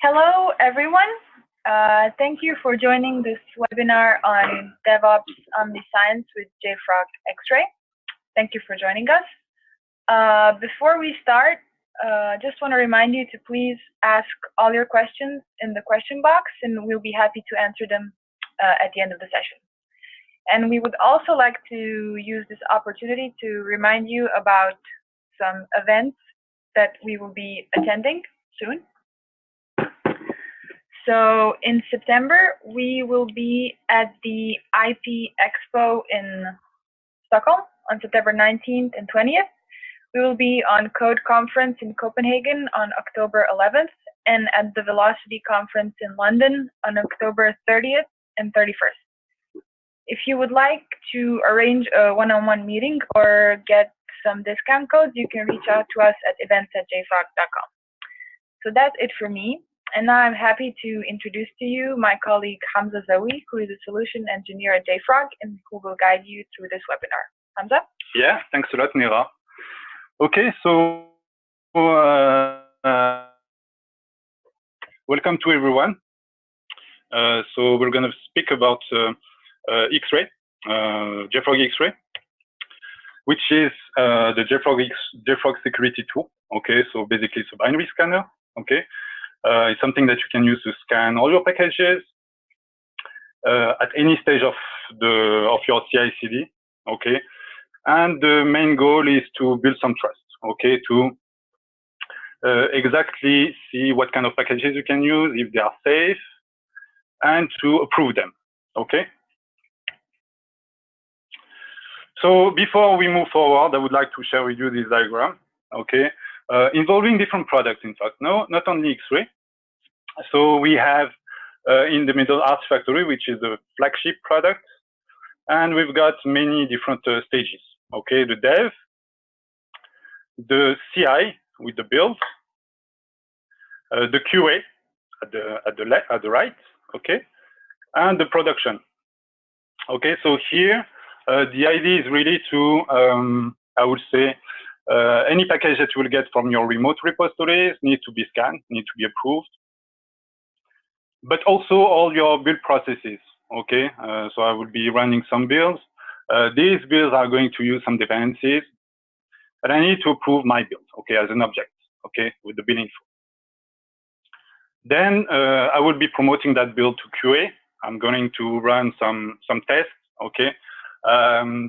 Hello, everyone. Thank you for joining this webinar on Devops Omniscience with JFrog Xray. Thank you for joining us. Before we start, just want to remind you to please ask all your questions in the question box, and we'll be happy to answer them at the end of the session. And we would also like to use this opportunity to remind you about some events that we will be attending soon. So in September, we will be at the IP Expo in Stockholm on September 19th and 20th. We will be on Code Conference in Copenhagen on October 11th and at the Velocity Conference in London on October 30th and 31st. If you would like to arrange a one-on-one meeting or get some discount codes, you can reach out to us at events@jfrog.com. So that's it for me. And now I'm happy to introduce to you my colleague Hamza Zawi, who is a solution engineer at JFrog and who will guide you through this webinar. Hamza? Yeah, thanks a lot, Nira. Okay, so welcome to everyone. So we're going to speak about Xray, JFrog Xray, which is the JFrog security tool. Okay, so basically it's a binary scanner. Okay. It's something that you can use to scan all your packages at any stage of your CI/CD. Okay, and the main goal is to build some trust. Okay, to exactly see what kind of packages you can use, if they are safe, and to approve them. Okay. So before we move forward, I would like to share with you this diagram. Okay. Involving different products, in fact, not only Xray. So we have in the middle Artifactory, which is the flagship product, and we've got many different stages. Okay, the dev, the CI with the build, the QA at the right. Okay, and the production. Okay, so here the idea is really to I would say. Any package that you will get from your remote repositories need to be scanned, need to be approved, but also all your build processes. Okay, so I will be running some builds. These builds are going to use some dependencies, but I need to approve my build. Okay, as an object. Okay, with the build info. Then I will be promoting that build to QA. I'm going to run some tests. Okay,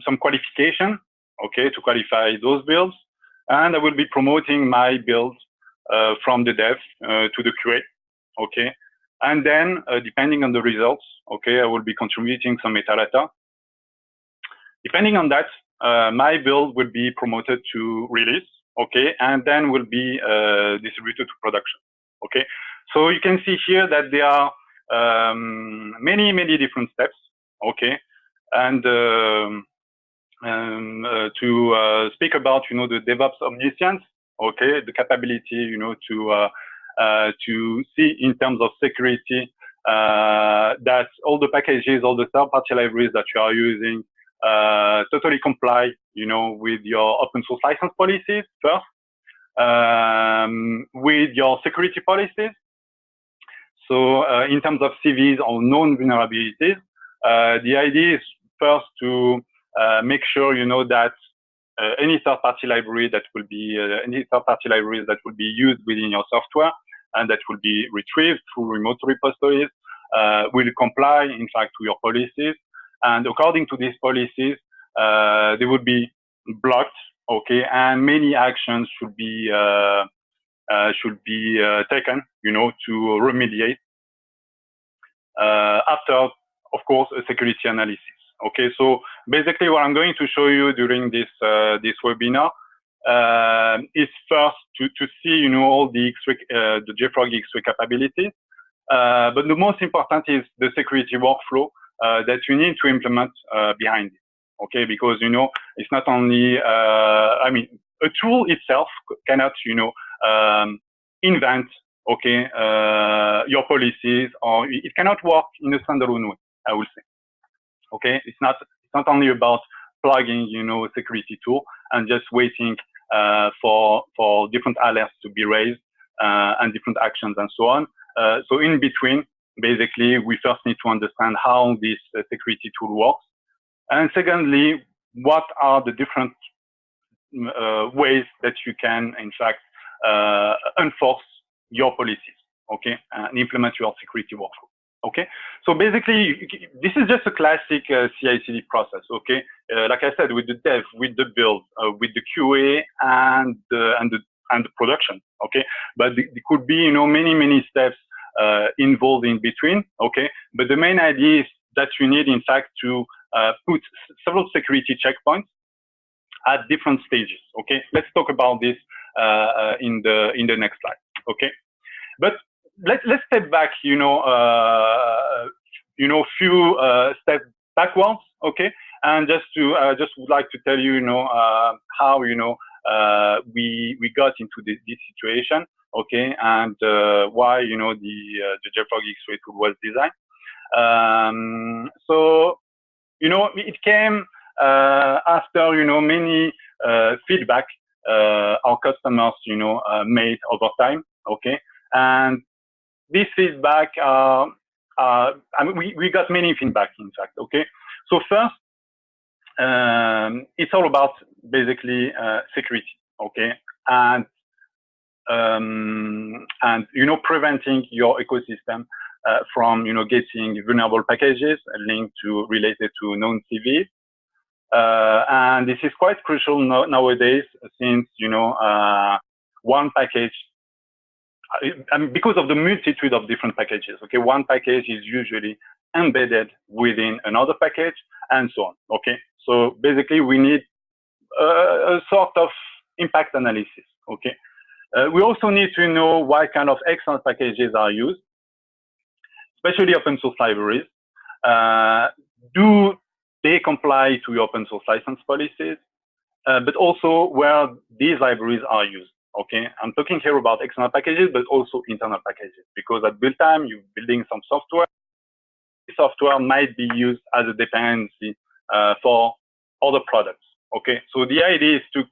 some qualification. Okay, to qualify those builds. And I will be promoting my build from the dev to the QA, okay? And then, depending on the results, okay, I will be contributing some metadata. Depending on that, my build will be promoted to release, okay? And then will be distributed to production, okay? So you can see here that there are many different steps, okay? And to speak about, the Devops Omniscience, okay, the capability, to see in terms of security that all the packages, all the third-party libraries that you are using totally comply, with your open source license policies first, with your security policies. So in terms of CVs or known vulnerabilities, the idea is first to make sure that any third-party library that will be libraries that will be used within your software and that will be retrieved through remote repositories will comply, in fact, to your policies. And according to these policies, they will be blocked. Okay, and many actions should be taken, to remediate after, of course, a security analysis. Okay, so basically what I'm going to show you during this webinar is first to see all the JFrog Xray capabilities, but the most important is the security workflow that you need to implement behind it. Okay, because it's not only I mean, a tool itself cannot invent your policies, or it cannot work in a standalone way, I will say. Okay, it's not only about plugging, a security tool and just waiting for different alerts to be raised and different actions and so on. So in between, basically, we first need to understand how this security tool works. And secondly, what are the different ways that you can, in fact, enforce your policies, okay, and implement your security workflow. Okay, so basically, this is just a classic CI/CD process. Okay, like I said, with the dev, with the build, with the QA, and the production. Okay, but there could be, many steps involved in between. Okay, but the main idea is that you need, in fact, to put several security checkpoints at different stages. Okay, let's talk about this in the next slide. Okay, but let's step back, few steps backwards, okay, and just would like to tell you, how we got into this situation, okay, and why the JFrog Xray tool was designed. So it came after many feedback our customers made over time, okay, and this feedback, I mean, we got many feedback, in fact, okay. So first, it's all about basically security, okay, and preventing your ecosystem from getting vulnerable packages linked to related to known CVEs. And this is quite crucial nowadays, since one package, because of the multitude of different packages, okay, one package is usually embedded within another package, and so on. Okay, so basically we need a sort of impact analysis. Okay, we also need to know what kind of external packages are used, especially open source libraries. Do they comply to your open source license policies? But also where these libraries are used. Okay, I'm talking here about external packages, but also internal packages, because at build time, you're building some software. The software might be used as a dependency for other products. Okay, so the idea is to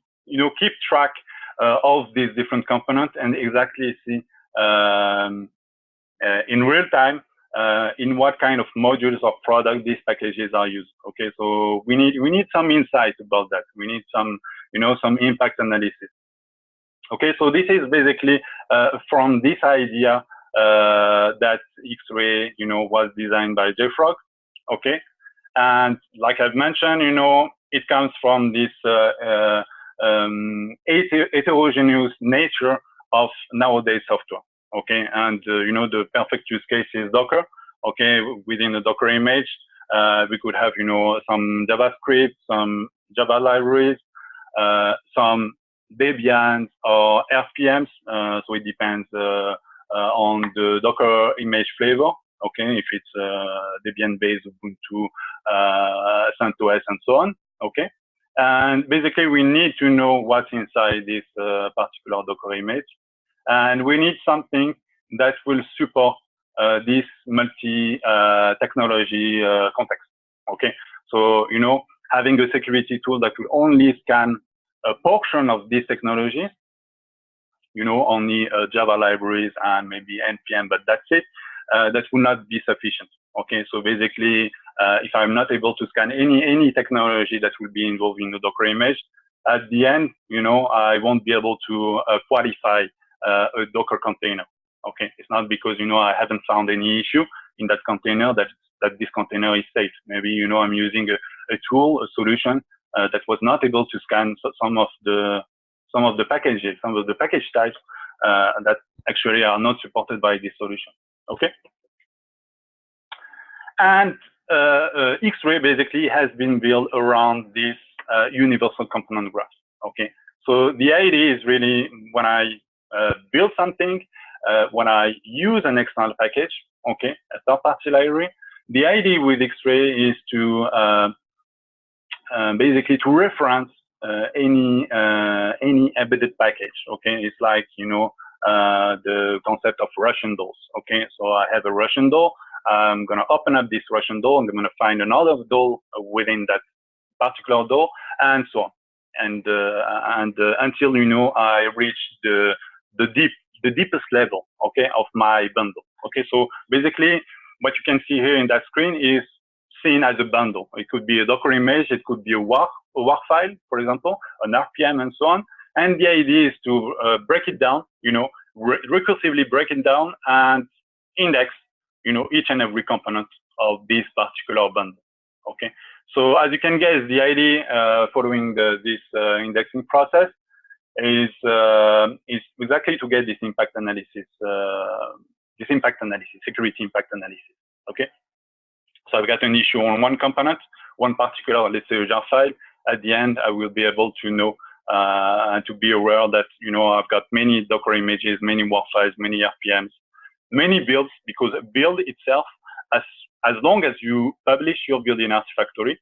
keep track of these different components and exactly see in real time in what kind of modules of product these packages are used. Okay, so we need some insight about that. We need some some impact analysis. Okay, so this is basically from this idea that Xray was designed by JFrog. Okay, and like I've mentioned, it comes from this heterogeneous nature of nowadays software. Okay, and the perfect use case is Docker. Okay, within a Docker image, we could have some JavaScript, some Java libraries, some Debian or RPMs. So it depends on the Docker image flavor. Okay, if it's Debian-based, Ubuntu, CentOS, and so on. Okay, and basically we need to know what's inside this particular Docker image. And we need something that will support this multi-technology context. Okay, so having a security tool that will only scan a portion of this technology, only Java libraries and maybe NPM, but that's it. That will not be sufficient. Okay, so basically, if I'm not able to scan any technology that will be involved in the Docker image, at the end, I won't be able to qualify a Docker container. Okay, it's not because I haven't found any issue in that container that this container is safe. Maybe I'm using a tool, a solution that was not able to scan some of the packages, some of the package types that actually are not supported by this solution. Okay, and Xray basically has been built around this universal component graph. Okay, so the idea is really when I build something, when I use an external package, okay, a third-party library, the idea with Xray is to basically to reference any embedded package. Okay, it's like the concept of Russian doors. Okay, so I have a Russian door. I'm gonna open up this Russian door. I'm gonna find another door within that particular door, and so on. And until I reach the deepest level, okay, of my bundle. Okay, so basically what you can see here in that screen is seen as a bundle. It could be a Docker image, it could be a WAR file, for example, an RPM and so on. And the idea is to break it down, recursively break it down and index, each and every component of this particular bundle. Okay. So as you can guess, the idea following this indexing process is exactly to get this impact analysis, security impact analysis. Okay. So I've got an issue on one component, one particular, let's say a jar file. At the end, I will be able to know and to be aware that, I've got many Docker images, many WAR files, many RPMs, many builds, because a build itself, as long as you publish your build in Artifactory,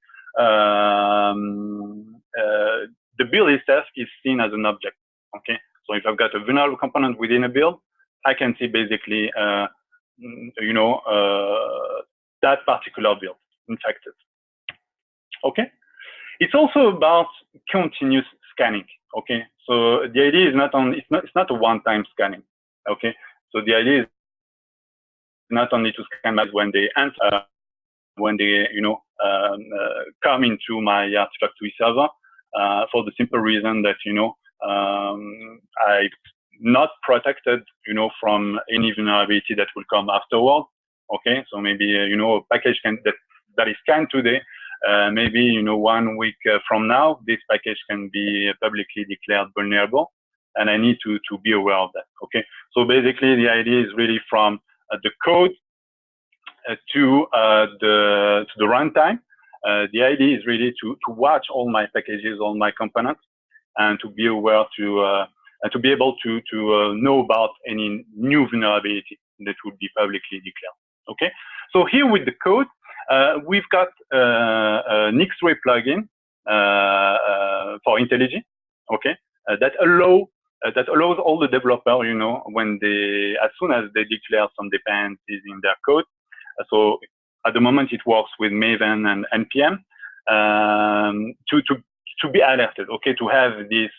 the build itself is seen as an object. Okay. So if I've got a vulnerable component within a build, I can see basically, that particular build infected. Okay. It's also about continuous scanning. Okay. So the idea is it's not a one-time scanning. Okay. So the idea is not only to scan when they enter, when they, come into my Artifactory server, for the simple reason that, I'm not protected, from any vulnerability that will come afterward. Okay, so maybe, a package that is scanned today, maybe, 1 week from now, this package can be publicly declared vulnerable, and I need to be aware of that. Okay, so basically the idea is really from the code to the runtime. The idea is really to watch all my packages, all my components, and to be aware to be able to know about any new vulnerability that would be publicly declared. Okay, so here with the code, we've got an Xray plugin for IntelliJ. Okay, that allows all the developers, when as soon as they declare some dependencies in their code. So at the moment it works with Maven and NPM to be alerted. Okay, to have this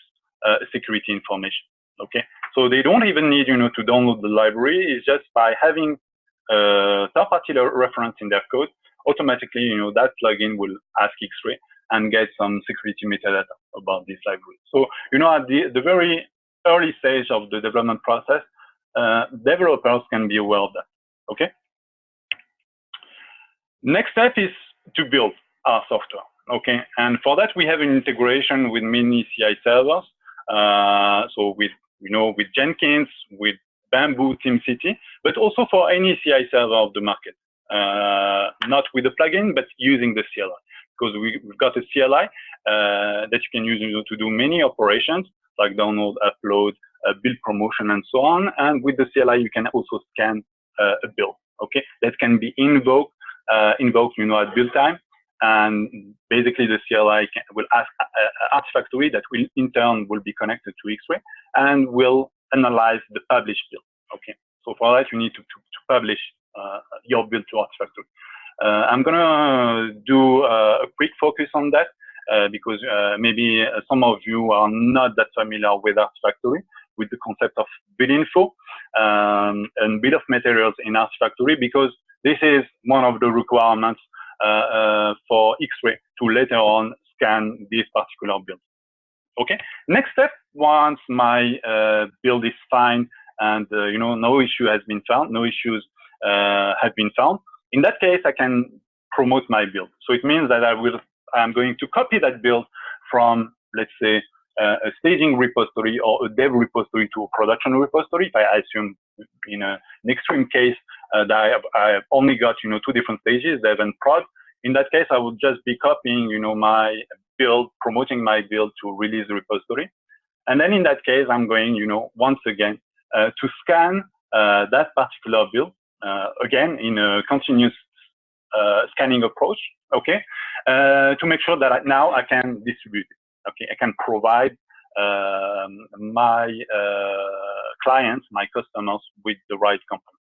security information. Okay, so they don't even need to download the library. It's just by having third-party reference in their code, automatically that plugin will ask Xray and get some security metadata about this library. So at the very early stage of the development process, developers can be aware of that. Okay. Next step is to build our software. Okay, and for that we have an integration with many CI servers. So with Jenkins, with Bamboo, TeamCity, but also for any CI server of the market. Not with the plugin, but using the CLI, because we've got a CLI that you can use to do many operations like download, upload, build promotion, and so on. And with the CLI, you can also scan a build. Okay, that can be invoked at build time. And basically the CLI will ask Artifactory that will in turn will be connected to Xray and will analyze the published build. Okay, so for that you need to publish your build to Artifactory. I'm gonna do a quick focus on that because maybe some of you are not that familiar with Artifactory, with the concept of build info and bill of materials in Artifactory, because this is one of the requirements for Xray to later on scan this particular build. Okay. Next step, once my build is fine and no issue has been found, no issues have been found. In that case, I can promote my build. So it means that I'm going to copy that build from, let's say, a staging repository or a dev repository to a production repository. If I assume in an extreme case that I have only got 2 different stages, dev and prod. In that case, I would just be copying my build, promoting my build to release the repository, and then in that case, I'm going once again to scan that particular build again in a continuous scanning approach. Okay, to make sure that now I can distribute it. Okay, I can provide my clients, my customers, with the right component.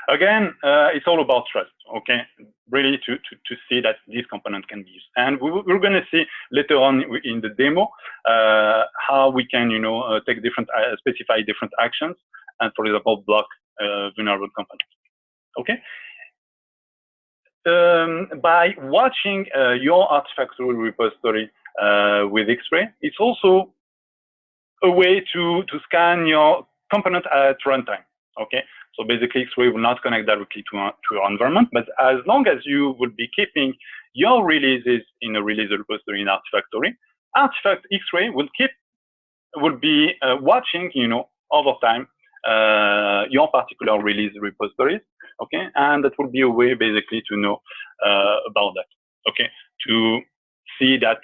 Again, it's all about trust, okay? Really to see that this component can be used. And we're going to see later on in the demo how we can, take different, specify different actions and, for example, block vulnerable components, okay? By watching your Artifactory repository with Xray, it's also a way to scan your component at runtime, okay? So basically, Xray will not connect directly to your environment, but as long as you will be keeping your releases in a release repository in Artifactory, Xray will be watching, over time, your particular release repositories, okay? And that will be a way basically to know about that, okay? To see that,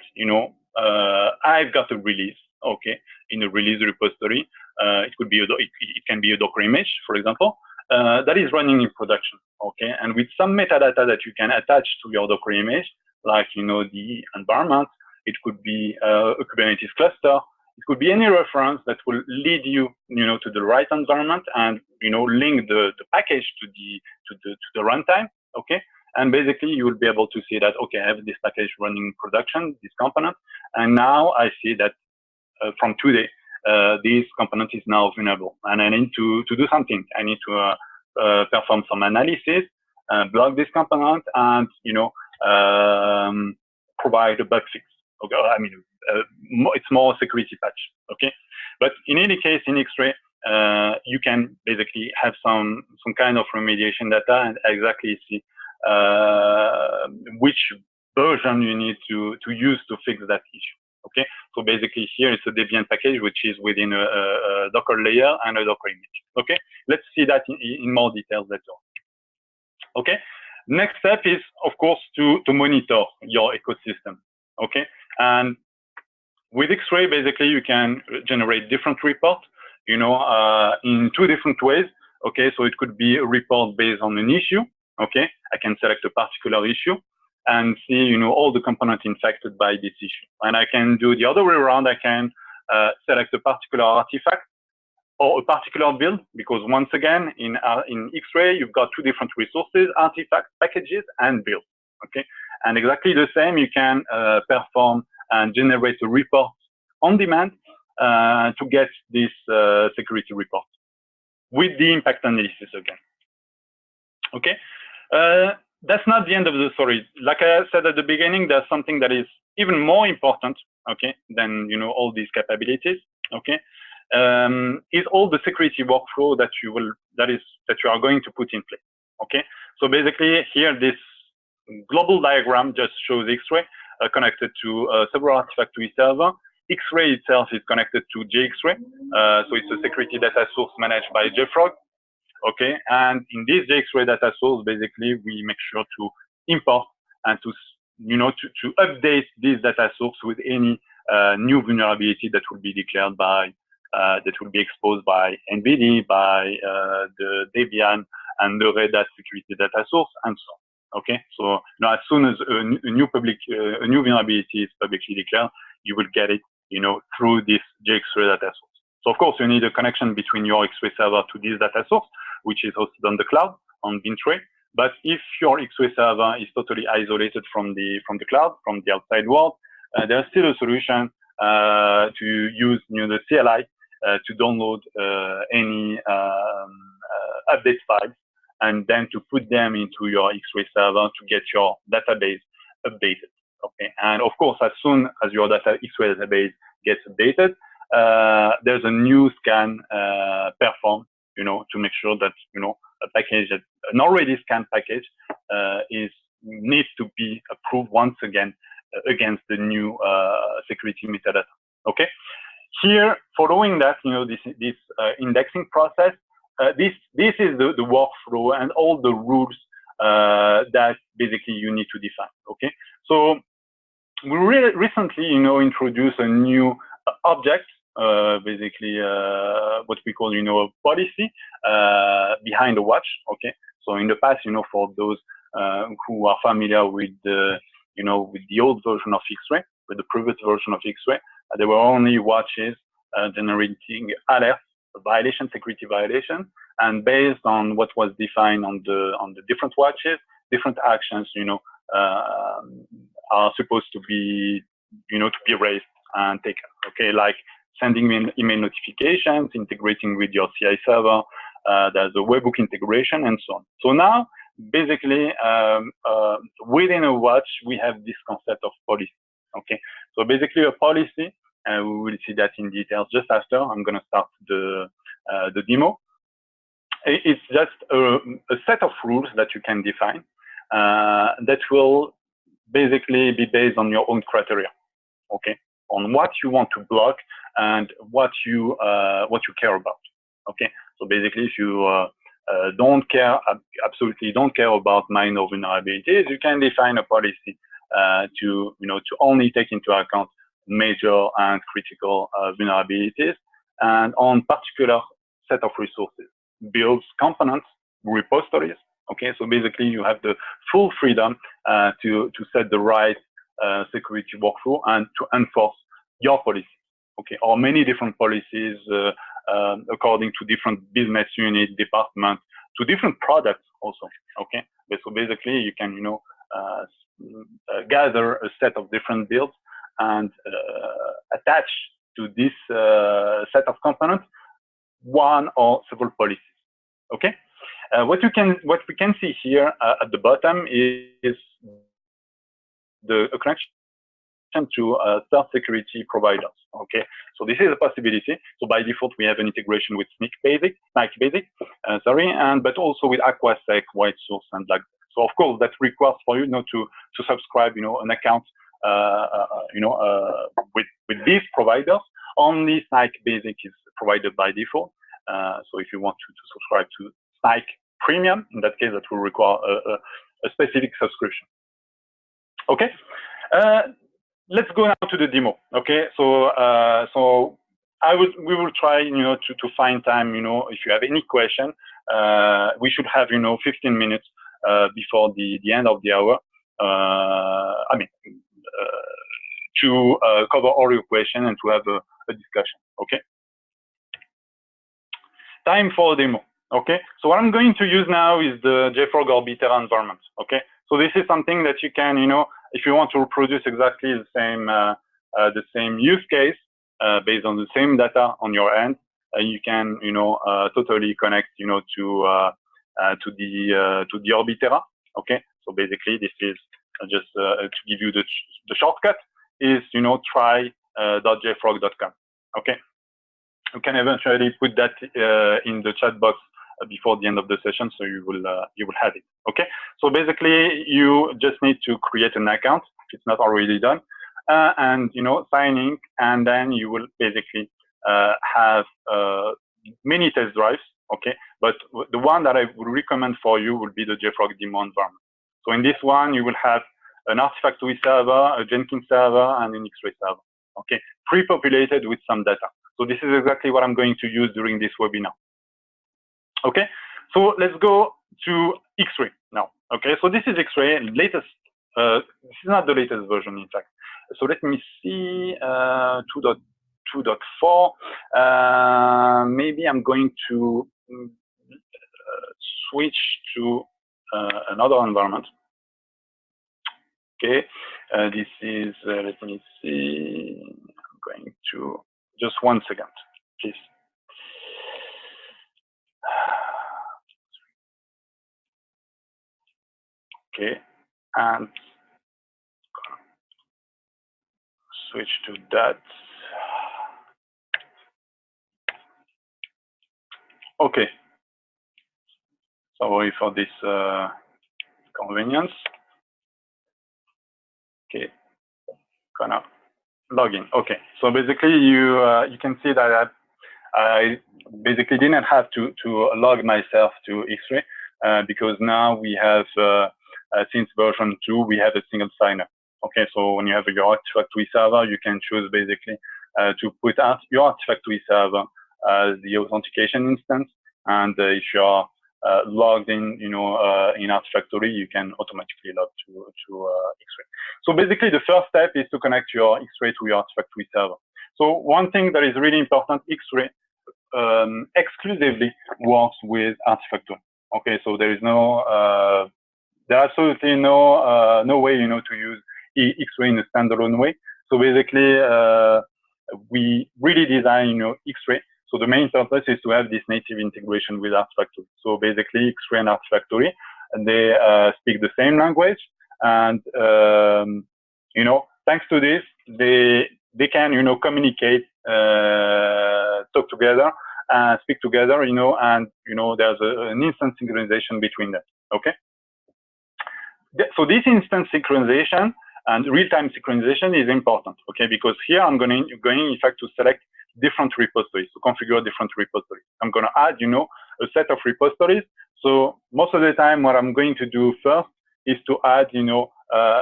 I've got a release, okay, in a release repository. It could be it can be a Docker image, for example, that is running in production, okay? And with some metadata that you can attach to your Docker image, like, the environment, it could be a Kubernetes cluster, it could be any reference that will lead you, to the right environment and, link the package to the runtime, okay? And basically, you will be able to see that, okay, I have this package running in production, this component, and now I see that from today, this component is now vulnerable, and I need to do something. I need to perform some analysis, block this component, and provide a bug fix. Okay, I mean, it's more security patch. Okay, but in any case, in Xray, you can basically have some kind of remediation data and exactly see which version you need to use to fix that issue. Okay, so basically here it's a Debian package which is within a Docker layer and a Docker image. Okay, let's see that in more details later on. Okay, next step is of course to monitor your ecosystem. Okay, and with Xray basically you can generate different reports, in two different ways. Okay, so it could be a report based on an issue. Okay, I can select a particular issue and see, all the components infected by this issue. And I can do the other way around. I can select a particular artifact or a particular build, because once again, in Xray, you've got two different resources: artifacts, packages, and builds. Okay, and exactly the same, you can perform and generate a report on demand to get this security report with the impact analysis again. Okay. That's not the end of the story. Like I said at the beginning, there's something that is even more important, okay, than all these capabilities, okay, is all the security workflow that you are going to put in place, okay. So basically, here this global diagram just shows Xray connected to several Artifactory server. Xray itself is connected to JXray, so it's a security data source managed by JFrog. Okay, and in this JXray data source, basically we make sure to import and to to update this data source with any new vulnerability that will be declared by that will be exposed by NVD, by the Debian and the Red Hat security data source, and so on. Okay, so as soon as a new vulnerability is publicly declared, you will get it through this JXray data source. So of course you need a connection between your Xray server to this data source, which is hosted on the cloud on Xray. But if your Xray server is totally isolated from the cloud, from the outside world, there's still a solution to use the CLI to download any update files and then to put them into your Xray server to get your database updated. Okay, and of course, as soon as your Xray database gets updated, there's a new scan performed, to make sure that a package, an already scanned package, needs to be approved once again against the new security metadata. Okay. Here, following that, this indexing process, this is the workflow and all the rules that basically you need to define. Okay. So we recently, introduced a new object, basically what we call, a policy behind the watch. Okay. So in the past, for those who are familiar with the, with the old version of Xray, with the previous version of Xray, there were only watches generating alerts violation, security violation, and based on what was defined on the different watches, different actions, are supposed to be, to be raised and taken. Okay, like sending email notifications, integrating with your CI server. There's a webhook integration and so on. So now, basically, within a watch, we have this concept of policy. Okay, so basically a policy, we will see that in details just after. I'm going to start the demo. It's just a set of rules that you can define that will basically be based on your own criteria. Okay, on what you want to block and what you care about. Okay, so basically, if you absolutely don't care about minor vulnerabilities, you can define a policy to only take into account major and critical vulnerabilities, and on particular set of resources, builds, components, repositories. Okay, so basically you have the full freedom to set the right security workflow and to enforce your policy. Okay, or many different policies according to different business unit, departments, to different products also. Okay, so basically you can gather a set of different builds and attach to this set of components one or several policies. Okay, what we can see here at the bottom is the connection to third security providers. Okay, so this is a possibility. So by default, we have an integration with Snyk Basic, but also with Aquasec, White Source, and Black. So of course, that requires for you to subscribe, an account, with these providers. Only Snyk Basic is provided by default. So if you want to subscribe to Snyk Premium, in that case, that will require a specific subscription. Okay. Let's go now to the demo. Okay, so we will try, to find time. If you have any question, we should have, 15 minutes before the end of the hour. To cover all your questions and to have a discussion. Okay. Time for a demo. Okay. So what I'm going to use now is the JFrog Orbiter environment. Okay. So this is something that you can, if you want to reproduce exactly the same use case based on the same data on your end, you can, totally connect, to the Orbiter. Okay. So basically, this is just to give you the shortcut is, try.jfrog.com. Okay. You can eventually put that in the chat box before the end of the session, so you will have it. Okay. So basically, you just need to create an account if it's not already done, and signing, and then you will basically have many test drives. Okay. But the one that I would recommend for you will be the JFrog demo environment. So in this one, you will have an Artifactory server, a Jenkins server, and an Xray server. Okay. Pre-populated with some data. So this is exactly what I'm going to use during this webinar. Okay, so let's go to Xray now. Okay, so this is Xray, latest. This is not the latest version, in fact. So let me see, 2.4. Maybe I'm going to switch to another environment. Okay, this is, let me see, I'm going to, just 1 second, please. Okay, and switch to that. Okay, sorry for this convenience. Okay, gonna log in. Okay, so basically you can see that I basically didn't have to log myself to Xray because now we have since version 2 we have a single signer. Okay, so when you have your Artifactory server, you can choose basically to put out your Artifactory server as the authentication instance, and if you are logged in, in Artifactory, you can automatically log to Xray. So basically, the first step is to connect your Xray to your Artifactory server. So one thing that is really important, Xray exclusively works with Artifactory. Okay, so there is no, there's absolutely no way, to use Xray in a standalone way. So basically, we really design, Xray. So the main purpose is to have this native integration with Artifactory. So basically, Xray and Artifactory, and they speak the same language, and thanks to this, they can, communicate, talk together, speak together, and there's an instant synchronization between them. Okay. So this instant synchronization and real-time synchronization is important, okay? Because here I'm going in fact to select different repositories, to configure different repositories. I'm going to add, a set of repositories. So most of the time, what I'm going to do first is to add,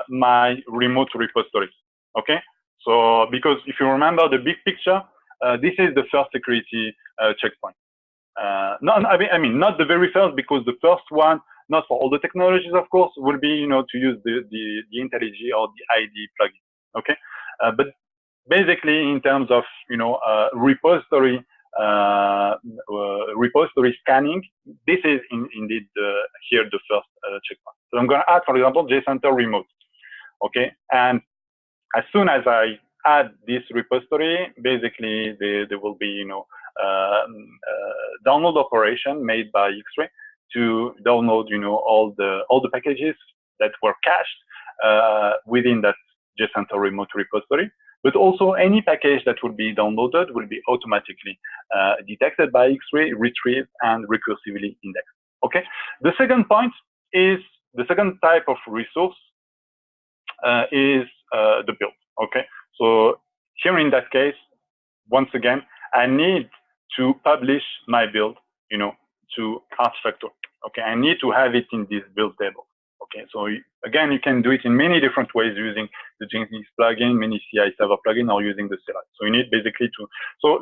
my remote repositories, okay? So because if you remember the big picture, this is the first security checkpoint. I mean, not the very first, because the first one, not for all the technologies, of course, will be, to use the IntelliJ or the ID plugin. Okay, but basically, in terms of, repository scanning, this is indeed here the first checkpoint. So I'm going to add, for example, JCenter remote. Okay, and as soon as I add this repository, basically there will be, download operation made by Xray to download, all the packages that were cached within that JCenter remote repository. But also any package that will be downloaded will be automatically detected by Xray, retrieved, and recursively indexed. Okay. The second point is the second type of resource is the build. Okay. So here in that case, once again, I need to publish my build, to Artifactory. Okay, I need to have it in this build table. Okay, so again, you can do it in many different ways using the Jenkins plugin, many CI server plugin, or using the CLI. So you need basically to. So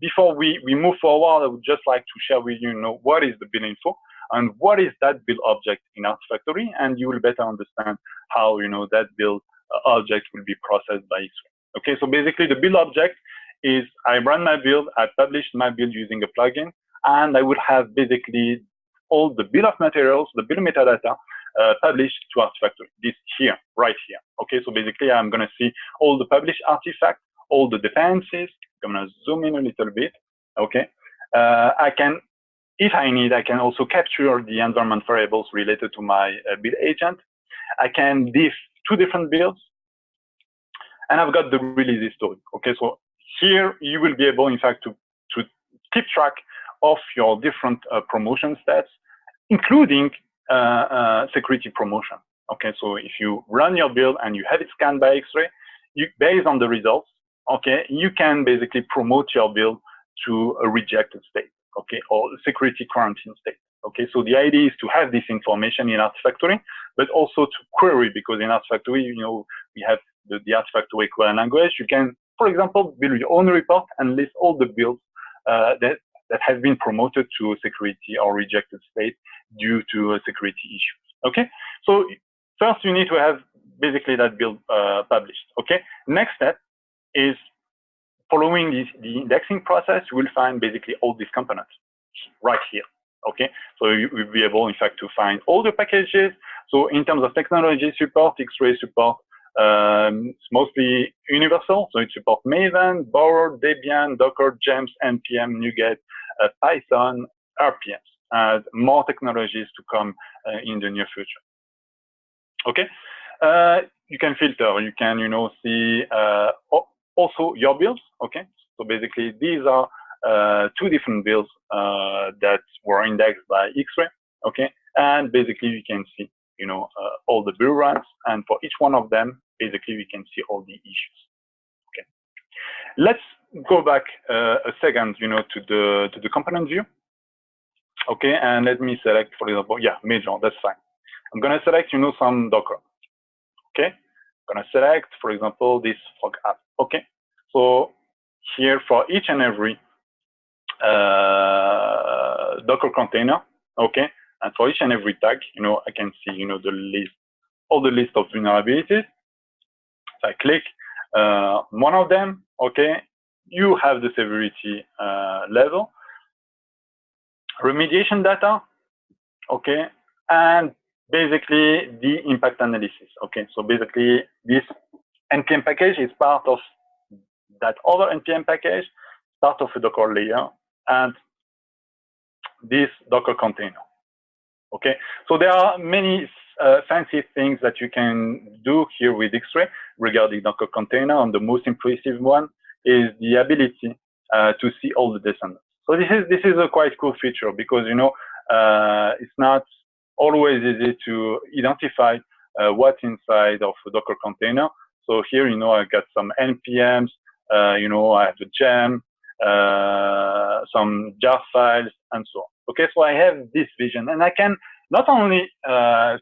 before we move forward, I would just like to share with you, what is the build info and what is that build object in Artifactory, and you will better understand how that build object will be processed by Xray. Okay, so basically the build object is I run my build, I publish my build using a plugin, and I would have basically all the bill of materials, the bill metadata published to Artifactory. This here, right here. Okay, so basically I'm going to see all the published artifacts, all the dependencies. I'm going to zoom in a little bit. Okay, I can, if I need, I can also capture the environment variables related to my build agent. I can diff two different builds, and I've got the release history. Okay, so here you will be able, in fact, to keep track of your different promotion stats, including security promotion. Okay, so if you run your build and you have it scanned by Xray, based on the results, okay, you can basically promote your build to a rejected state, okay, or security quarantine state. Okay, so the idea is to have this information in Artifactory, but also to query, because in Artifactory, we have the Artifactory query language. You can, for example, build your own report and list all the builds that have been promoted to a security or rejected state due to security issues. Okay, so first you need to have basically that build published. Okay, next step is following the indexing process. You will find basically all these components right here. Okay, so you will be able, in fact, to find all the packages. So in terms of technology support, Xray support, it's mostly universal. So it supports Maven, Bower, Debian, Docker, Gems, NPM, NuGet, Python, RPMs. More technologies to come in the near future. Okay, you can filter. You can, see also your builds. Okay, so basically these are two different builds that were indexed by Xray. Okay, and basically you can see, all the build runs, and for each one of them, basically we can see all the issues. Okay, let's go back a second, to the component view. Okay, and let me select, for example, major. That's fine. I'm gonna select, some Docker. Okay, I'm gonna select, for example, this Frog app. Okay, so here for each and every Docker container. Okay, and for each and every tag, I can see, the list, all the list of vulnerabilities. If I click one of them, okay, you have the severity level, remediation data, okay, and basically the impact analysis. Okay, so basically this NPM package is part of that other NPM package, part of a Docker layer, and this Docker container. Okay, so there are many fancy things that you can do here with Xray regarding Docker container, and the most impressive one is the ability to see all the descendants. So this is a quite cool feature, because it's not always easy to identify what's inside of a Docker container. So here, I got some NPMs, I have the gem, some jar files, and so on. Okay, so I have this vision, and I can not only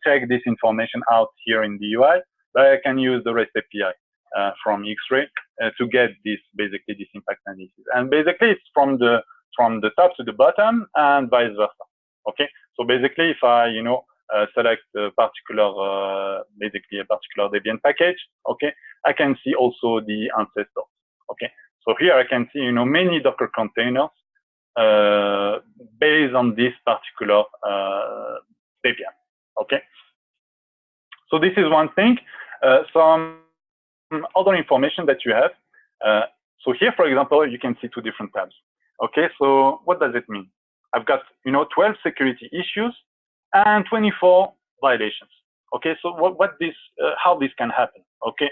take this information out here in the UI, but I can use the REST API from Xray to get basically this impact analysis. And basically, it's from the top to the bottom and vice versa. Okay, so basically, if I select a particular basically a particular Debian package, okay, I can see also the ancestors. Okay, so here I can see many Docker containers based on this particular Debian. Okay, so this is one thing. Some other information that you have. So here, for example, you can see two different tabs. Okay, so what does it mean? I've got 12 security issues and 24 violations. Okay, so how this can happen? Okay,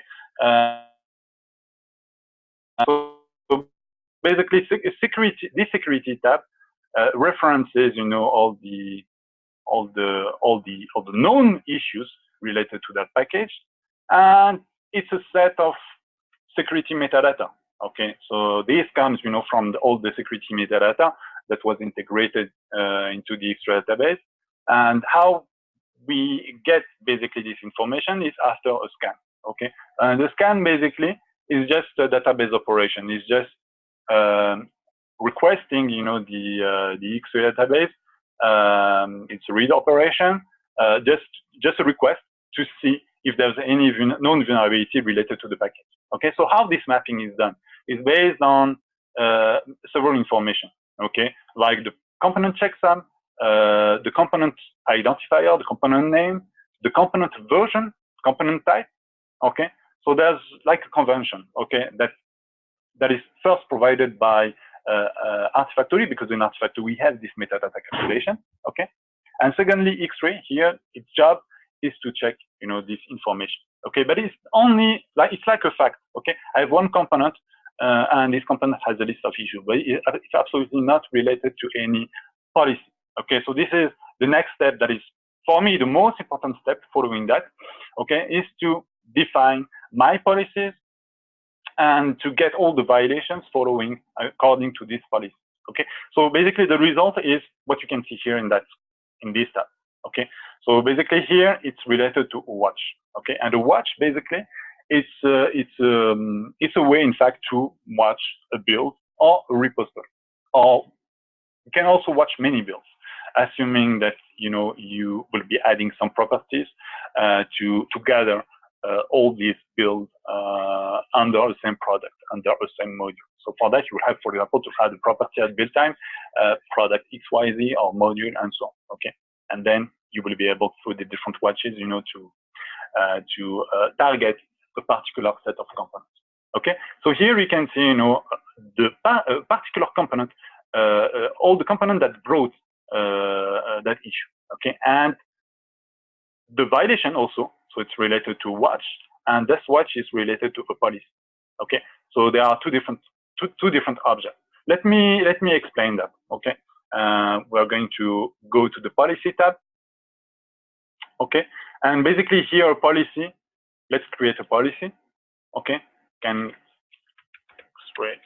so basically, this security tab references all the known issues related to that package, and it's a set of security metadata. Okay, so this comes from all the security metadata that was integrated into the Xray database, and how we get basically this information is after a scan. Okay, and the scan basically is just a database operation. It's just requesting the Xray database. It's a read operation, just a request to see if there's any known vulnerability related to the package. Okay, so how this mapping is done is based on several information. Okay, like the component checksum, the component identifier, the component name, the component version, component type. Okay, so there's like a convention. Okay, that is first provided by Artifactory, because in Artifactory we have this metadata calculation. Okay, and secondly, Xray here, its job is to check this information. Okay, but it's only it's like a fact. Okay, I have one component and this component has a list of issues, but it's absolutely not related to any policy. Okay, so this is the next step that is, for me, the most important step following that. Okay, is to define my policies and to get all the violations following according to this policy. Okay, so basically the result is what you can see here in this tab. Okay, so basically here it's related to a watch. Okay, and a watch basically it's a way, in fact, to watch a build or a repository, or you can also watch many builds, assuming that you will be adding some properties to gather all these builds under the same product, under the same module. So for that, you have, for example, to add a property at build time, product XYZ or module, and so on. Okay, and then you will be able, through the different watches, to target a particular set of components. Okay, so here you can see, the particular component, all the component that brought that issue. Okay, and the violation also. So it's related to watch, and this watch is related to a policy. Okay, so there are two different objects. Let me explain that. Okay, we're going to go to the policy tab. Okay, and basically here a policy. Let's create a policy. Okay, can Xray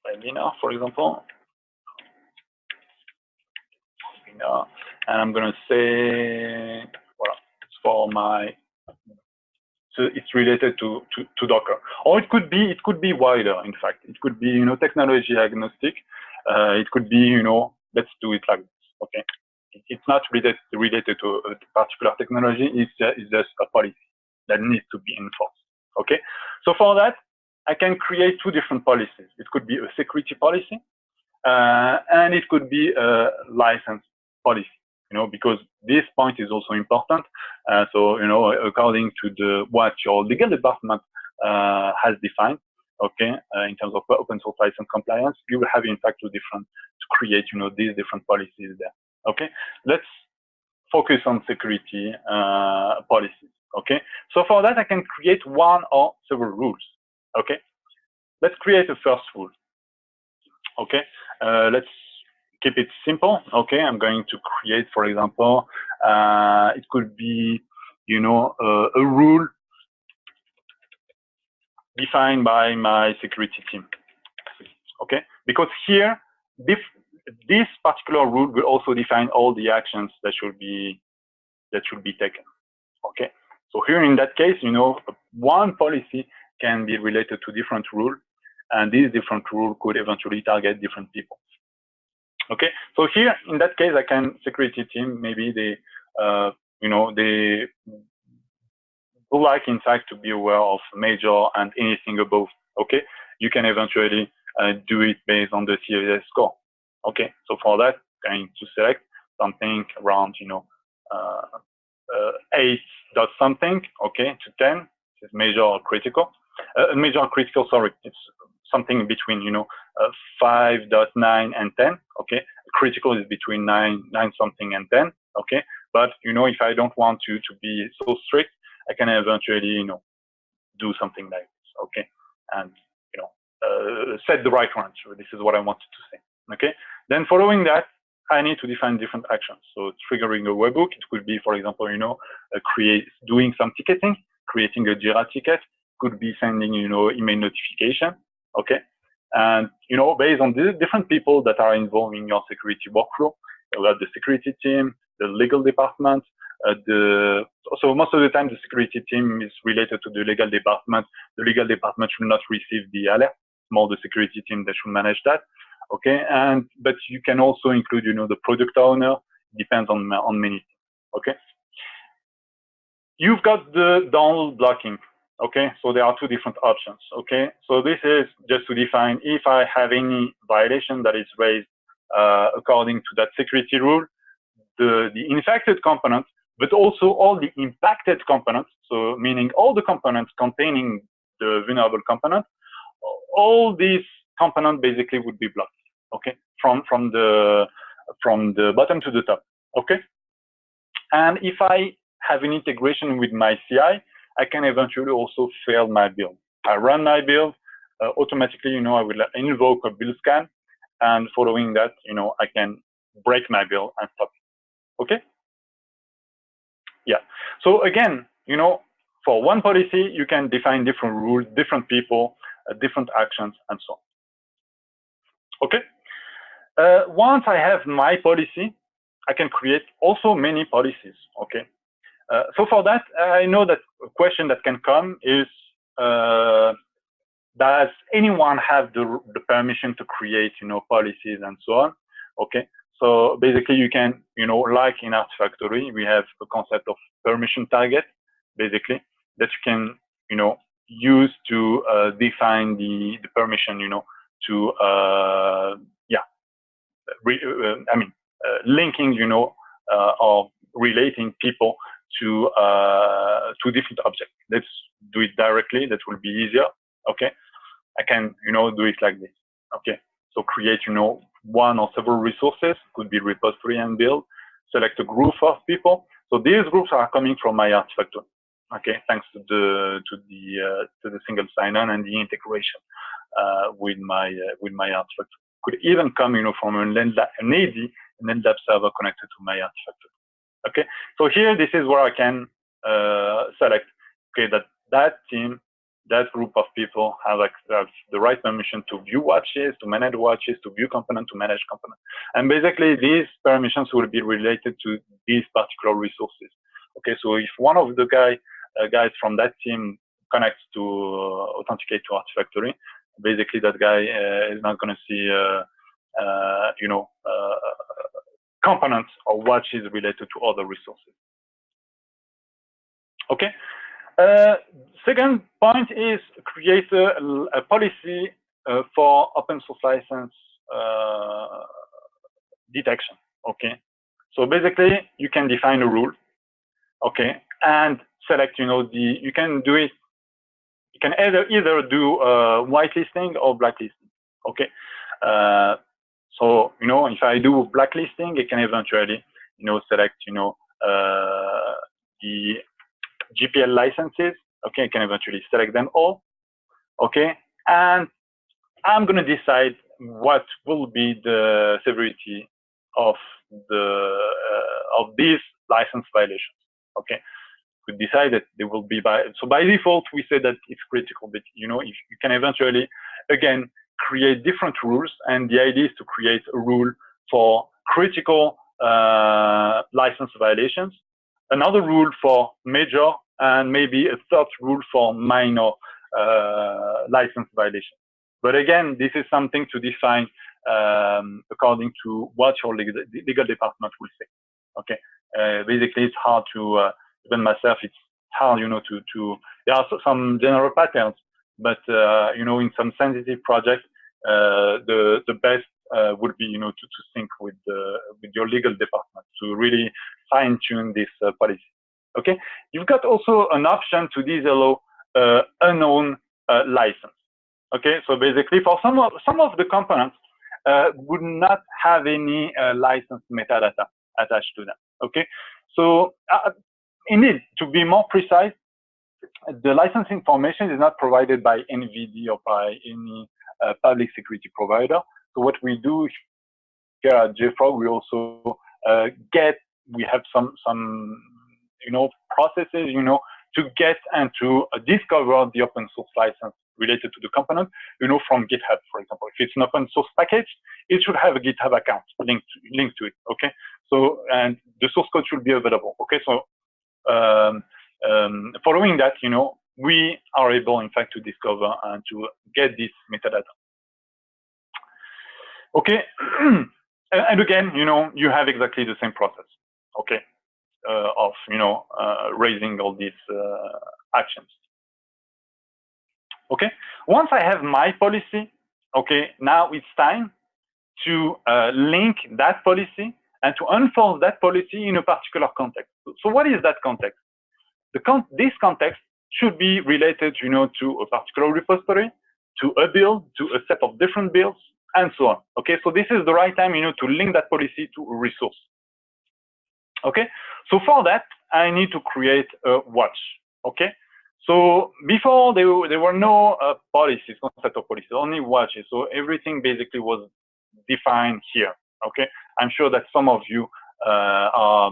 webinar, for example. Webinar, and I'm gonna say, well, it's for my. So it's related to Docker, or it could be wider. In fact, it could be technology agnostic. It could be let's do it like this. Okay, it's not related to a particular technology. It's just a policy that needs to be enforced. Okay, so for that, I can create two different policies. It could be a security policy, and it could be a license policy, because this point is also important. So, according to what your legal department has defined, okay, in terms of open source license compliance, you will have in fact to create, these different policies there. Okay, let's focus on security policies. Okay, so for that I can create one or several rules. Okay, let's create a first rule. Okay, let's keep it simple. Okay, I'm going to create, for example, it could be, a rule defined by my security team. Okay, because here this particular rule will also define all the actions that should be taken. Okay, so here in that case, one policy can be related to different rules, and these different rules could eventually target different people. Okay, so here in that case, I can security team, maybe they they would like in fact to be aware of major and anything above. Okay, you can eventually do it based on the CVSS score. Okay, so for that, I'm going to select something around 8 dot something, okay, to 10. This is major or critical. Major or critical, sorry, it's something between 5.9 and 10. Okay, critical is between 9 something and 10. Okay, but if I don't want to be so strict, I can eventually do something like this. Okay, and set the right range. So this is what I wanted to say. Okay, then following that, I need to define different actions. So triggering a webhook, it could be, for example, doing some ticketing, creating a Jira ticket, could be sending, email notification. Okay, and based on the different people that are involved in your security workflow, you have the security team, the legal department. So most of the time, the security team is related to the legal department. The legal department should not receive the alert. More the security team that should manage that. Okay, but you can also include, the product owner. Depends on many things. Okay, you've got the download blocking. Okay, so there are two different options. Okay, so this is just to define if I have any violation that is raised according to that security rule, the infected component, but also all the impacted components. So meaning all the components containing the vulnerable component, all these components basically would be blocked. Okay, from the bottom to the top. Okay, and if I have an integration with my CI, I can eventually also fail my build. I run my build automatically. I will invoke a build scan, and following that, I can break my build and stop it. Okay. Yeah. So again, for one policy, you can define different rules, different people, different actions, and so on. Okay. Once I have my policy, I can create also many policies. Okay. So for that, I know that a question that can come is, does anyone have the permission to create, policies and so on? Okay. So basically, you can, like in Artifactory, we have a concept of permission target, basically, that you can, use to define the permission, to, linking, or relating people to different objects. Let's do it directly. That will be easier. Okay. I can, do it like this. Okay. So create, one or several resources, could be repository and build, select a group of people. So these groups are coming from my Artifactory. Okay, thanks to the single sign-on and the integration with my Artifactory. Could even come, from an AD, an LDAP server connected to my Artifactory. Okay, so here this is where I can select. Okay, that team, that group of people have the right permission to view watches, to manage watches, to view component, to manage component. And basically these permissions will be related to these particular resources. Okay, so if one of the guys from that team connects to authenticate to Artifactory, basically that guy is not going to see, components or watches related to other resources. Okay. Second point is create a policy for open source license detection. Okay, so basically you can define a rule. Okay, and select. You can do it. You can either do whitelisting or blacklisting. Okay, so if I do blacklisting, I can eventually select the GPL licenses. Okay, I can eventually select them all. Okay, and I'm going to decide what will be the severity of these license violations. Okay, could decide that they will be by default we say that it's critical, but if you can eventually again create different rules, and the idea is to create a rule for critical license violations, another rule for major, and maybe a third rule for minor license violations. But again, this is something to define according to what your legal department will say. Okay, basically it's hard to even myself, it's hard to there are some general patterns, but in some sensitive projects the best would be to sync with your legal department to really fine-tune this policy. Okay, you've got also an option to disallow unknown license. Okay, so basically for some of the components would not have any license metadata attached to them. Okay, so indeed, to be more precise, the license information is not provided by NVD or by any public security provider. So what we do here at JFrog, we also we have some processes to get and to discover the open source license related to the component from GitHub, for example. If it's an open source package, it should have a GitHub account linked to it. Okay, so and the source code should be available. Okay, so following that, we are able, in fact, to discover and to get this metadata. Okay, and again, you have exactly the same process. Okay, of raising all these actions. Okay, once I have my policy, okay, now it's time to link that policy and to enforce that policy in a particular context. So what is that context? This context should be related, to a particular repository, to a build, to a set of different builds, and so on. Okay, so this is the right time, to link that policy to a resource. Okay, so for that, I need to create a watch. Okay, so before there were no policies, concept of policies, only watches. So everything basically was defined here. Okay, I'm sure that some of you are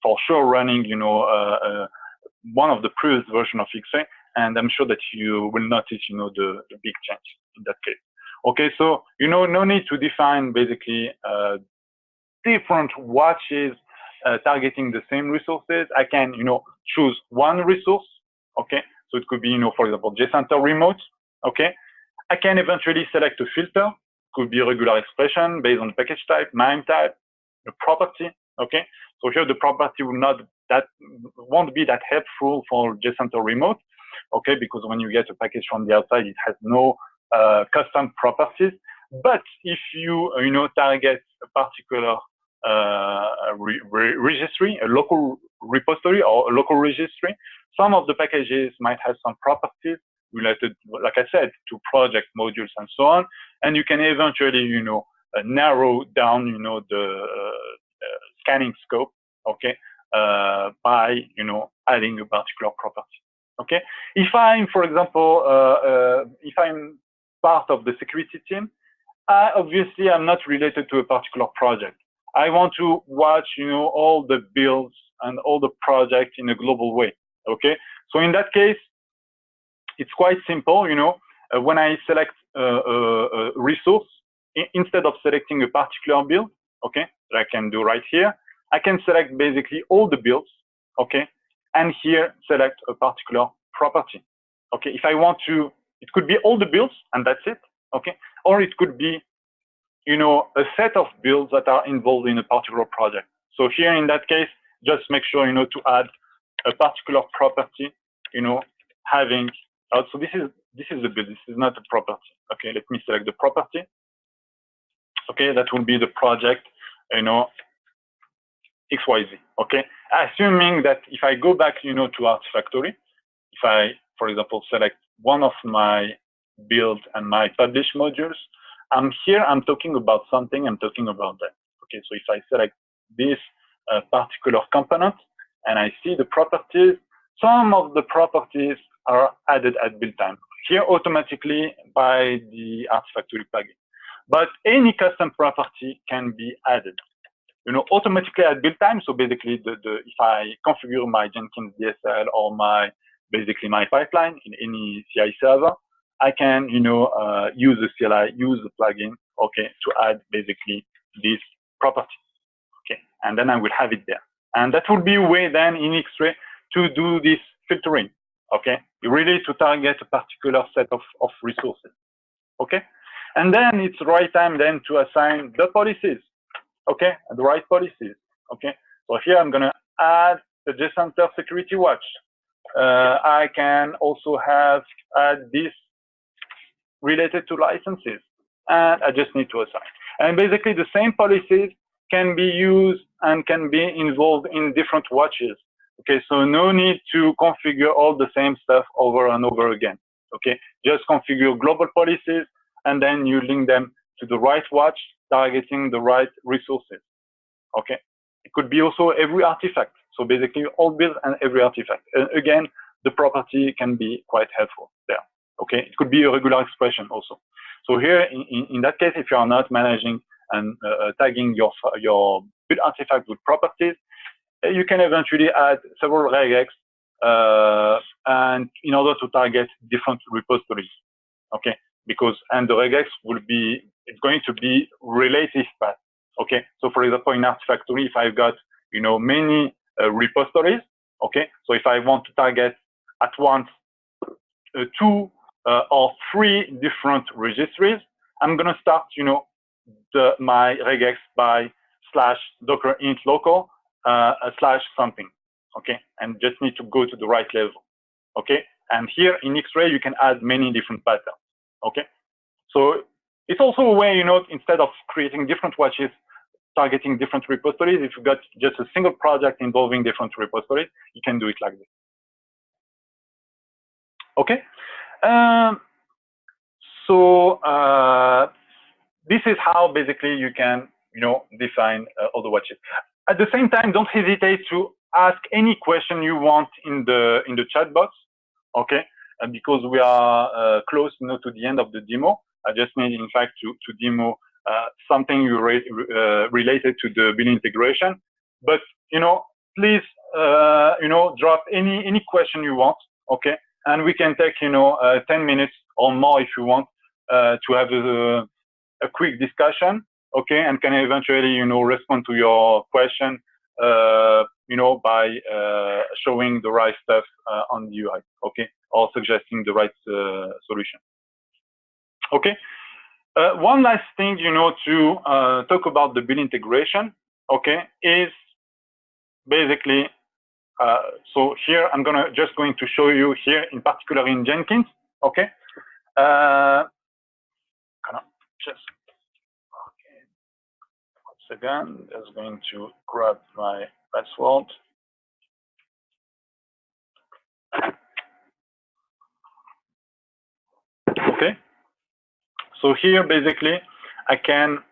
for sure running, one of the previous version of Xray, and I'm sure that you will notice, the big change in that case. Okay, so no need to define basically different watches targeting the same resources. I can, choose one resource. Okay, so it could be, for example, JCenter remote. Okay, I can eventually select a filter. Could be regular expression based on package type, MIME type, the property. Okay, so here the property won't be that helpful for JCenter remote. Okay, because when you get a package from the outside, it has no custom properties. But if you target a particular registry, a local repository or a local registry, some of the packages might have some properties related, like I said, to project modules and so on, and you can eventually narrow down the scanning scope, okay, by adding a particular property. Okay, if I'm, for example, if I'm part of the security team, obviously I'm not related to a particular project. I want to watch, all the builds and all the projects in a global way. Okay, so in that case, it's quite simple. When I select a resource, instead of selecting a particular build, okay, that I can do right here, I can select basically all the builds, okay, and here select a particular property. Okay, if I want to, it could be all the builds and that's it. Okay, or it could be, a set of builds that are involved in a particular project. So here in that case, just make sure, to add a particular property having. So this is the build. This is not a property. Okay, let me select the property. Okay, that will be the project, XYZ. Okay, assuming that if I go back, to Artifactory, if I, for example, select one of my build and my publish modules, I'm talking about something. I'm talking about that. Okay, so if I select this particular component and I see the properties, some of the properties are added at build time here automatically by the Artifactory plugin. But any custom property can be added, automatically at build time. So basically, if I configure my Jenkins DSL or my pipeline in any CI server, I can, use the CLI, use the plugin, okay, to add basically this property, okay, and then I will have it there. And that will be a way then in Xray to do this filtering, okay, really to target a particular set of resources, okay. And then it's the right time then to assign the policies, okay, the right policies, okay. So here I'm going to add the JCenter security watch. I can also add this related to licenses, and I just need to assign. And basically the same policies can be used and can be involved in different watches. Okay, so no need to configure all the same stuff over and over again. Okay, just configure global policies, and then you link them to the right watch, targeting the right resources. Okay, it could be also every artifact. So basically all builds and every artifact. And again, the property can be quite helpful there. Okay, it could be a regular expression also. So here, in that case, if you are not managing and tagging your build artifact with properties, you can eventually add several regex and in order to target different repositories. Okay, and the regex it's going to be relative path. Okay, so for example, in Artifactory, if I've got many repositories, okay, so if I want to target at once 2 or 3 different registries, I'm going to start my regex by /docker int local / something, okay, and just need to go to the right level, okay. And here in Xray you can add many different patterns, okay. So it's also a way, instead of creating different watches targeting different repositories, if you've got just a single project involving different repositories, you can do it like this. Okay. So this is how basically you can, define all the watches. At the same time, don't hesitate to ask any question you want in the chat box. Okay, and because we are close, to the end of the demo, I just need, in fact, to demo something related to the build integration. But please, drop any question you want. Okay, and we can take 10 minutes or more if you want to have a quick discussion. Okay, and can eventually respond to your question by showing the right stuff on the UI, okay, or suggesting the right solution. Okay, one last thing, to talk about the build integration, okay, is basically, so here I'm just going to show you here, in particular in Jenkins, okay. Just again, just going to grab my password. Okay, so here basically I can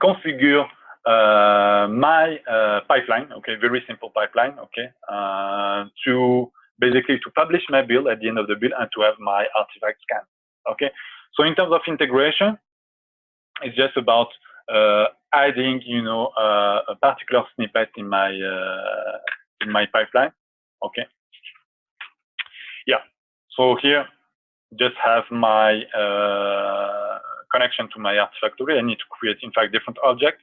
configure my pipeline, okay, very simple pipeline, okay, to publish my build at the end of the build and to have my artifact scan, okay. So in terms of integration, it's just about adding, a particular snippet in my pipeline. Okay. Yeah. So here, just have my connection to my Artifactory. I need to create, in fact, different objects.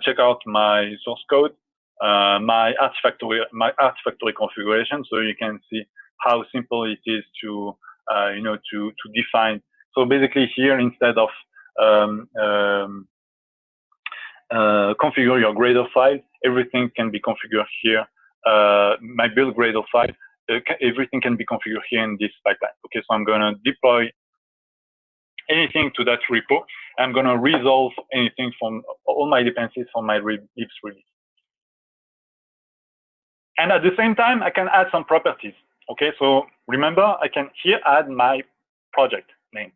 Check out my source code, my Artifactory configuration, so you can see how simple it is to, to define. So basically, here instead of configure your Gradle file, everything can be configured here. My build Gradle file, everything can be configured here in this pipeline. Okay, so I'm going to deploy anything to that repo. I'm going to resolve anything from all my dependencies from my Libs release. And at the same time, I can add some properties. Okay, so remember, I can here add my project name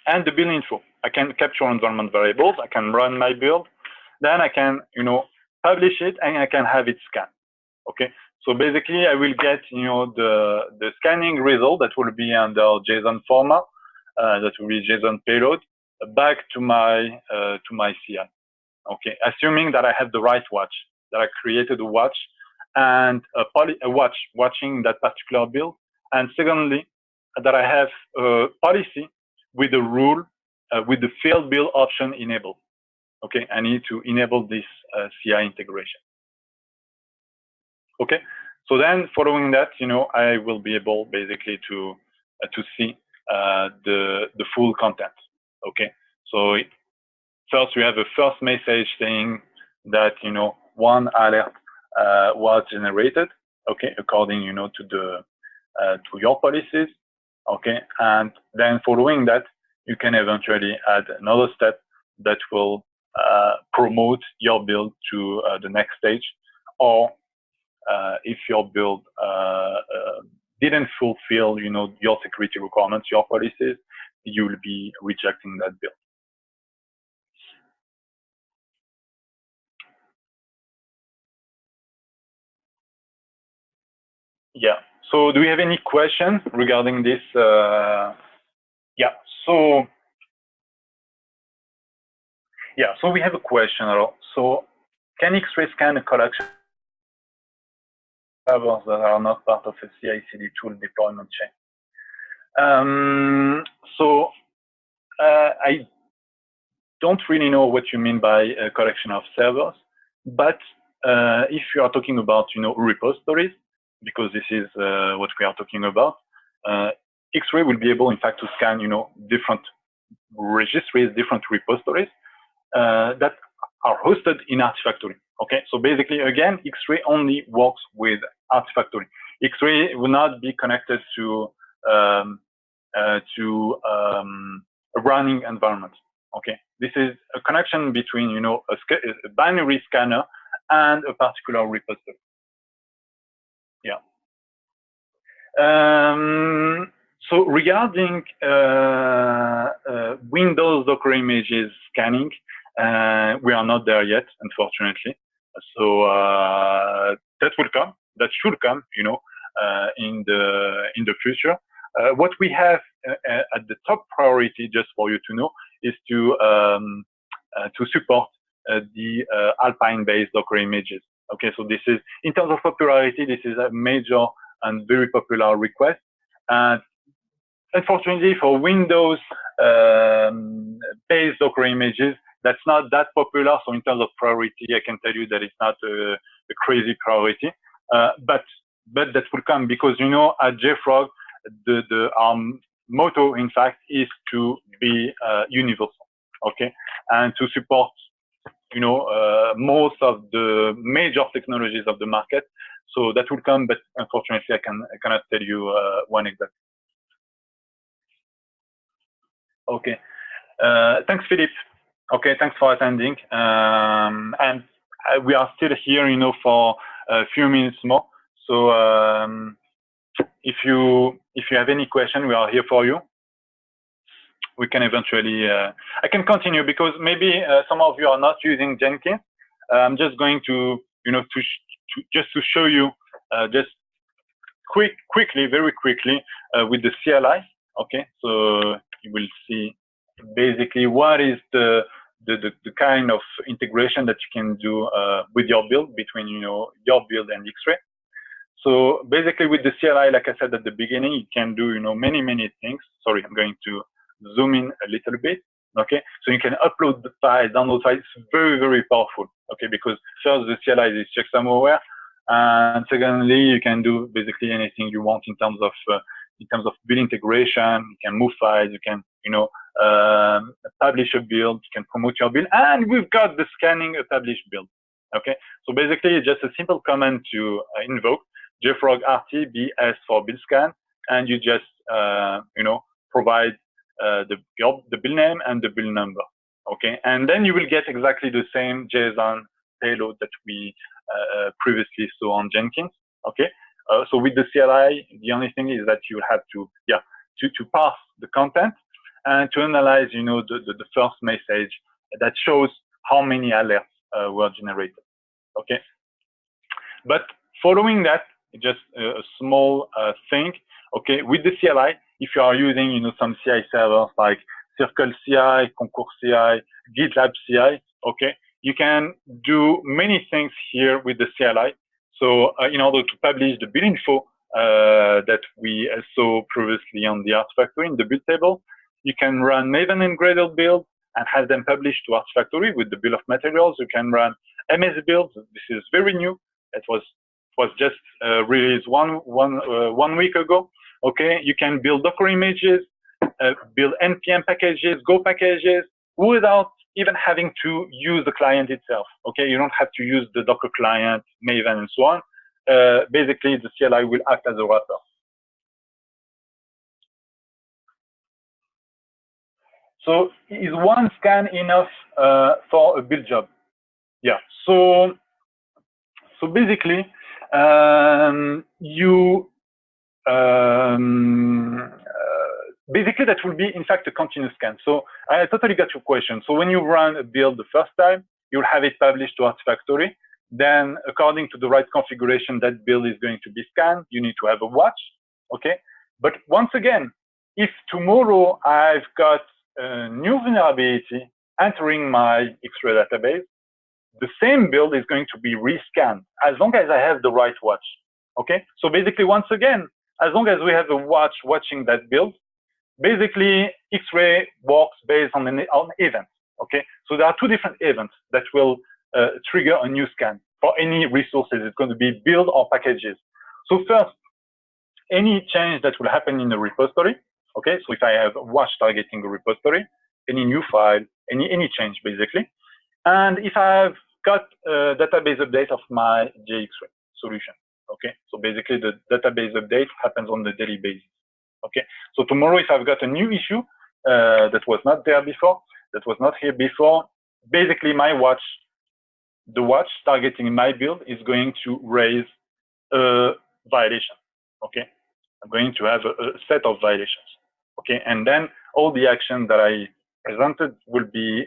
and the build info. I can capture environment variables. I can run my build. Then I can, publish it, and I can have it scanned. Okay, so basically, I will get, the scanning result that will be under JSON format, that will be JSON payload, back to my CI. Okay, assuming that I have the right watch, that I created a watch and a watch watching that particular build, and secondly, that I have a policy with the rule with the failed build option enabled. Okay, I need to enable this CI integration. Okay, so then following that, I will be able basically to see the full content. Okay, so first we have a first message saying that one alert was generated. Okay, according to your policies. Okay, and then following that, you can eventually add another step that will promote your build to the next stage, or if your build didn't fulfill, your security requirements, your policies, you will be rejecting that build. Yeah. So, do we have any question regarding this? Yeah. So we have a question. So, can Xray scan a collection of servers that are not part of a CI/CD tool deployment chain? I don't really know what you mean by a collection of servers, but if you are talking about repositories, because this is what we are talking about, Xray will be able, in fact, to scan different registries, different repositories that are hosted in Artifactory. Okay, so basically, again, Xray only works with Artifactory. Xray will not be connected to a running environment. Okay, this is a connection between a binary scanner and a particular repository. Yeah. So regarding Windows Docker images scanning, we are not there yet, unfortunately. So that will come. That should come, in the future. What we have at the top priority, just for you to know, is to support the Alpine-based Docker images. Okay, so this is, in terms of popularity, this is a major and very popular request. And unfortunately, for Windows based Docker images, that's not that popular. So in terms of priority, I can tell you that it's not a crazy priority. But that will come, because at JFrog, our motto, in fact, is to be universal. Okay, and to support most of the major technologies of the market. So that will come, but unfortunately, I cannot tell you when exactly. Okay. Thanks, Philippe. Okay, thanks for attending. And we are still here, for a few minutes more. So if you have any question, we are here for you. We can eventually, I can continue, because maybe some of you are not using Jenkins. I'm just going to, just to show you, just very quickly, with the CLI. Okay, so you will see basically what is the kind of integration that you can do with your build, between your build and Xray. So basically, with the CLI, like I said at the beginning, you can do many things. Sorry, I'm going to zoom in a little bit. Okay, so you can upload the files, download files. It's very powerful. Okay, because first, the CLI is checksum aware, and secondly, you can do basically anything you want in terms of build integration. You can move files. You can publish a build. You can promote your build, and we've got the scanning a published build. Okay, so basically, it's just a simple command to invoke JFrog RT BS for build scan, and you just provide the build name and the build number. Okay, and then you will get exactly the same JSON payload that we previously saw on Jenkins. Okay, so with the CLI, the only thing is that you have to parse the content and to analyze, the first message that shows how many alerts were generated. Okay, but following that, just a small thing. Okay, with the CLI, if you are using, some CI servers like Circle CI, Concours CI, GitLab CI, okay, you can do many things here with the CLI. So in order to publish the build info that we saw previously on the Artifactory in the build table, you can run Maven and Gradle build and have them published to Artifactory with the bill of materials. You can run MS builds. This is very new. It was just released one week ago. Okay, you can build Docker images, build NPM packages, Go packages, without even having to use the client itself. Okay, you don't have to use the Docker client, Maven, and so on. Basically, the CLI will act as a wrapper. So, is one scan enough for a build job? Yeah. So basically, basically that will be in fact a continuous scan. So I totally got your question. So when you run a build the first time, you'll have it published to Artifactory. Then according to the right configuration, that build is going to be scanned. You need to have a watch. Okay. But once again, if tomorrow I've got a new vulnerability entering my Xray database, the same build is going to be rescanned as long as I have the right watch. Okay, so basically, once again, as long as we have a watch watching that build, basically Xray works based on events. Okay, so there are two different events that will trigger a new scan for any resources. It's going to be build or packages. So first, any change that will happen in the repository. Okay, so if I have a watch targeting a repository, any new file, any change basically, and if I have got a database update of my JXray solution. Okay, so basically the database update happens on the daily basis. Okay, so tomorrow if I've got a new issue that was not there before, that was not here before, basically my watch, the watch targeting my build is going to raise a violation. Okay, I'm going to have a set of violations. Okay, and then all the action that I presented will be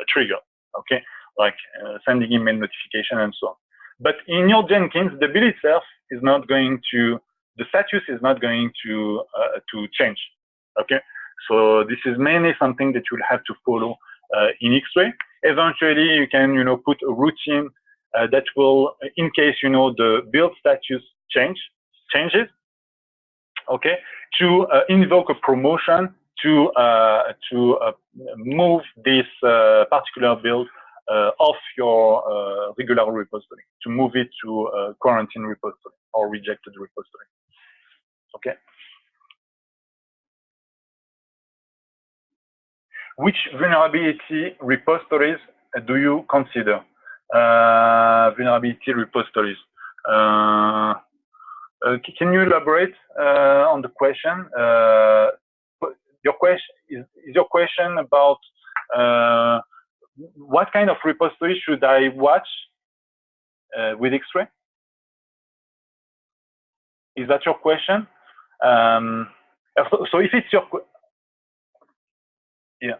triggered. Okay, like sending email notification and so on. But in your Jenkins, the build itself is not going to, the status is not going to change. Okay, so this is mainly something that you'll have to follow in Xray. Eventually, you can put a routine that will, in case the build status changes. Okay, to invoke a promotion to move this particular build off your regular repository, to move it to a quarantine repository or rejected repository. Okay. Which vulnerability repositories do you consider? Vulnerability repositories. Can you elaborate on the question? Your question is your question about what kind of repository should I watch with Xray? Is that your question? So if it's your yeah.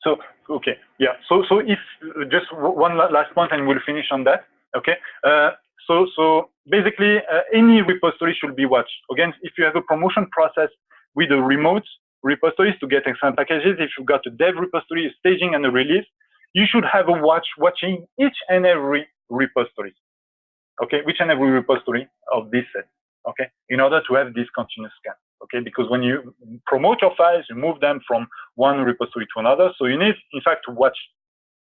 So okay, yeah. So if just one last point, and we'll finish on that. Okay. So basically, any repository should be watched. Again, if you have a promotion process with a remote repositories to get external packages, if you've got a dev repository, a staging, and a release, you should have a watch watching each and every repository. Okay, each and every repository of this set. Okay, in order to have this continuous scan. Okay, because when you promote your files, you move them from one repository to another. So you need, in fact, to watch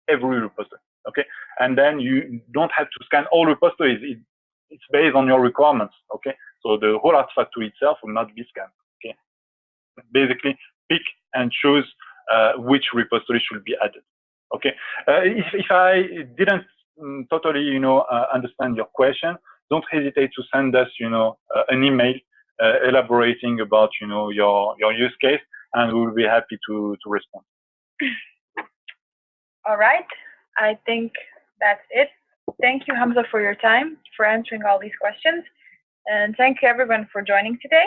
every repository. Okay, and then you don't have to scan all repositories. It's based on your requirements. Okay, so the whole Artifactory itself will not be scanned. Okay, basically pick and choose which repository should be added. Okay, if I didn't totally, understand your question, don't hesitate to send us, an email elaborating about, your use case, and we will be happy to respond. All right. I think that's it. Thank you, Hamza, for your time, for answering all these questions. And thank you, everyone, for joining today.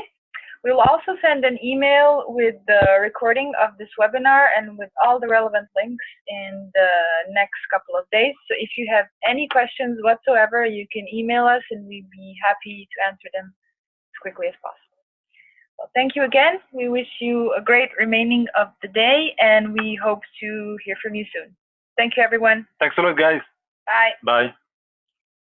We will also send an email with the recording of this webinar and with all the relevant links in the next couple of days. So if you have any questions whatsoever, you can email us and we'd be happy to answer them as quickly as possible. Well, thank you again. We wish you a great remaining of the day, and we hope to hear from you soon. Thank you, everyone. Thanks a lot, guys. Bye. Bye.